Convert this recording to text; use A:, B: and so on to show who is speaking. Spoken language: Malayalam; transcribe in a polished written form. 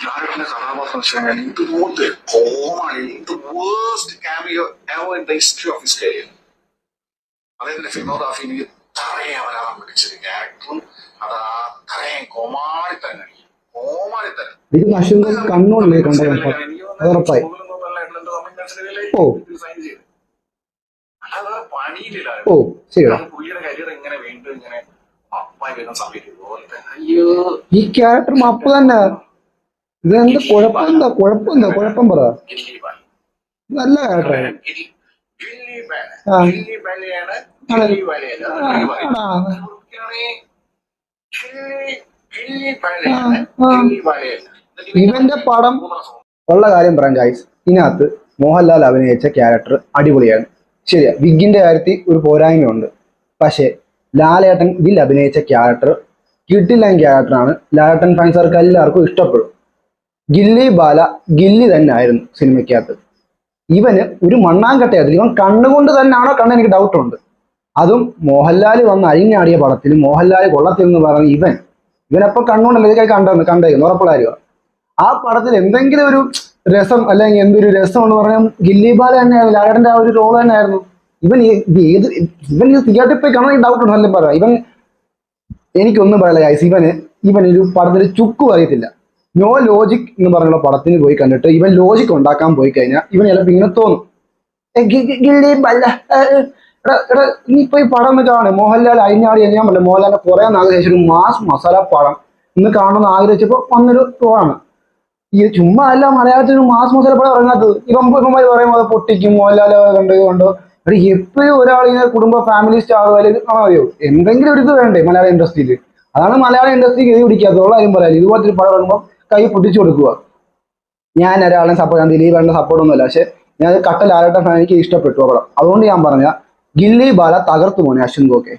A: ലാലേട്ടന്റെ കഥാപാത്രം വെച്ച് കഴിഞ്ഞാൽ ഇതുപോലത്തെ കോമാണ് worst cameo ever in the history of his career. അദ്ദേഹത്തിന്റെ ഫിലിമോഗ്രാഫിയിൽ ഇത്രയും അവരാളം പിടിച്ചൊരു ക്യാരക്ടറും അത് അത്രയും കോമാളിത്തരം
B: കണ്ണൂരിലേ കണ്ടത് ഉറപ്പായി. ഓ ഓ ശരിടാ. ഈ ക്യാരക്ടർ മപ്പ് തന്നെ. ഇതെന്ത് കുഴപ്പം പറ. നല്ല ക്യാരക്ടറാണ്. ഇവന്റെ പടം ഉള്ള കാര്യം പറയാം ഗൈസ്. ഇതിനകത്ത് മോഹൻലാൽ അഭിനയിച്ച ക്യാരക്ടർ അടിപൊളിയാണ്. ശരിയാ, വിഗിന്റെ കാര്യത്തിൽ ഒരു പോരായ്മയുണ്ട്. പക്ഷേ ലാലേട്ടൻ ഇതിൽ അഭിനയിച്ച ക്യാരക്ടർ കിട്ടില്ല ക്യാരക്ടറാണ്. ലാലേട്ടൻ ഫാൻസുകാർക്ക് എല്ലാവർക്കും ഇഷ്ടപ്പെടും. ഗില്ലി ബാല ഗില്ലി തന്നെ ആയിരുന്നു സിനിമയ്ക്കകത്ത്. ഇവന് ഒരു മണ്ണാങ്കട്ടയായിരുന്നു. ഇവൻ കണ്ണുകൊണ്ട് തന്നെയാണോ കണ്ണ് എനിക്ക് ഡൗട്ടുണ്ട്. അതും മോഹൻലാൽ വന്ന് അഴിഞ്ഞാടിയ പടത്തിൽ മോഹൻലാൽ കൊള്ളത്തില്ലെന്ന് പറഞ്ഞ ഇവനെപ്പോൾ കണ്ണുകൊണ്ടല്ലേ കണ്ടേക്കുന്നു ഉറപ്പുള്ള കാര്യമാണ്. ആ പടത്തിൽ എന്തെങ്കിലും ഒരു രസം അല്ലെങ്കിൽ എന്തൊരു രസം എന്ന് പറഞ്ഞാൽ ഗില്ലി ബാല തന്നെയായിരുന്നു. ലാലേട്ടന്റെ ആ ഒരു റോൾ തന്നെയായിരുന്നു. ഇവൻ ഇത് തിയേറ്ററിൽ പോയി കാണാൻ ഡൗട്ട് ഉണ്ട്. നല്ല പറയാം. എനിക്കൊന്നും പറയില്ല ഗൈസ്. ഇവനൊരു പടത്തിൽ ചുക്കും അറിയത്തില്ല. നോ ലോജിക് എന്ന് പറഞ്ഞുള്ള പടത്തിന് പോയി കണ്ടിട്ട് ഇവൻ ലോജിക് ഉണ്ടാക്കാൻ പോയി കഴിഞ്ഞാൽ ഇവൻ ചിലപ്പോൾ ഇങ്ങനെ തോന്നും, നീ ഇപ്പൊ ഈ പടം ഒന്ന് കാണും. മോഹൻലാൽ അഴിഞ്ഞാടി ഞാൻ പറഞ്ഞില്ല, മോഹൻലാലിന്റെ കുറെ നാൾ ശേഷം ഒരു മാസ് മസാല പടം ഇന്ന് കാണുമെന്ന് ആഗ്രഹിച്ചപ്പോ വന്നൊരു ടോളാണ്. ഈ ചുമ്മാ അല്ല മലയാളത്തിൽ മാസ് മസാല പടം ഇറങ്ങാത്തത്. ഇവന്മാര് പറയുമ്പോൾ അത് പൊട്ടിക്കും മോഹൻലാൽ കണ്ടോ. എപ്പോഴും ഒരാളിങ്ങനെ കുടുംബ ഫാമിലി സ്റ്റാർ അറിയോ എന്തെങ്കിലും ഒരു ഇത് വേണ്ടേ മലയാള ഇൻഡസ്ട്രിയിൽ. അതാണ് മലയാള ഇൻഡസ്ട്രിക്ക് ഇത് പിടിക്കാത്തതുള്ള കാര്യം പറയാം. ഇതുപോലത്തെ ഒരു പടം ഇറങ്ങുമ്പോൾ കൈ പൊട്ടിച്ചു കൊടുക്കുക. ഞാൻ ഒരാളെ സപ്പോർട്ട് ദിലീപേണ്ട സപ്പോർട്ടൊന്നുമല്ല. പക്ഷെ ഞാൻ കട്ട ലാലേട്ടൻ ഫാൻ, എനിക്ക് ഇഷ്ടപ്പെട്ടു പടം. അതുകൊണ്ട് ഞാൻ പറഞ്ഞ ഗില്ലി ബാല തകർത്തു മോനെ അശ്വിൻ ഗോക്കെ.